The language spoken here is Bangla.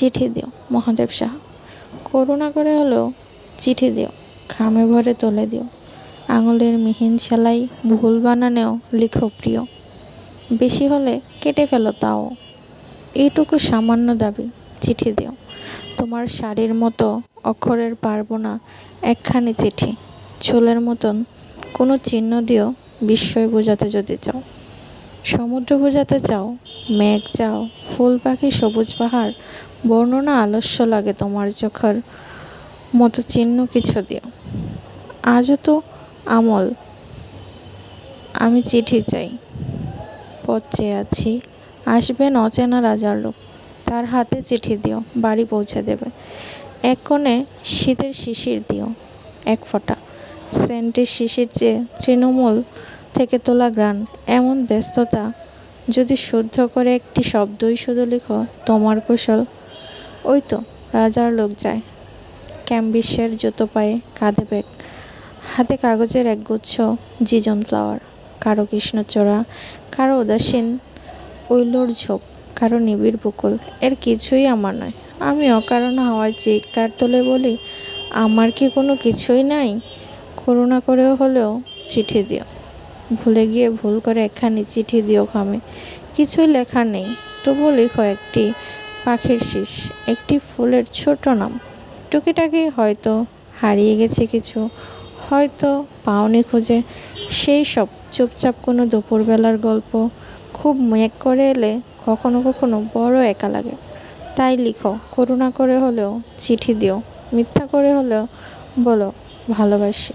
চিঠি দিও মহাদেব সাহা। করুণা করে হলেও চিঠি দিও, খামে ভরে তুলে দিও। আঙুলের মিহিন সেলাই, ভুল বানানেও লিখো প্রিয়। বেশি হলে কেটে ফেলো তাও। এইটুকু সামান্য দাবি, চিঠি দিও। তোমার শাড়ির মতো অক্ষরের পারবো না একখানি চিঠি। চুলের মতন কোনো চিহ্ন দিও, বিস্ময় বোঝাতে যদি চাও। সমুদ্র বোঝাতে চাও, মেঘ চাও, ফুল পাখি, সবুজ পাহাড়। বর্ণনা আলস্য লাগে তোমার চোখের মতো চিহ্ন কিছু দিও। আজও তো আমল, আমি চিঠি চাই। পথ চেয়ে আছি, আসবেন অচেনা রাজার লোক। তার হাতে চিঠি দিও, বাড়ি পৌঁছে দেবে। এক কোণে শীতের শিশির দিও, এক ফোঁটা। সেন্টের শিশির চেয়ে তৃণমূল থেকে তোলা গ্রান। এমন ব্যস্ততা যদি শুদ্ধ করে একটি শব্দই শুধু লিখো, তোমার কুশল। ওই তো রাজার লোক যায়, ক্যাম্বিসের জুতো পায়ে, কাঁধে ব্যাগ, হাতে কাগজের একগুচ্ছ জিজন ফ্লাওয়ার। কারো কৃষ্ণচূড়া, কারো উদাসীন উইলোর ঝোপ, কারো নিবিড় বকুল। এর কিছুই আমার নয়। আমি অকারণ হাওয়ায় চিৎকার তুলে বলি, আমার কি কোনো কিছুই নাই? করুণা করেও হলেও চিঠি দিও। ভুলে গিয়ে ভুল করে একখানি চিঠি দিও খামে। কিছুই লেখা নেই, তবুও লিখো একটি পাখির শীষ, একটি ফুলের ছোট নাম। টুকিটাকি হয়তো হারিয়ে গেছে কিছু, হয়তো পাওনি খুঁজে। সেই সব চুপচাপ কোনো দুপুরবেলার গল্প। খুব মেঘ করে এলে কখনো কখনো বড় একা লাগে। তাই লিখো, করুণা করে হলেও চিঠি দিও। মিথ্যা করে হলেও বলো ভালোবাসি।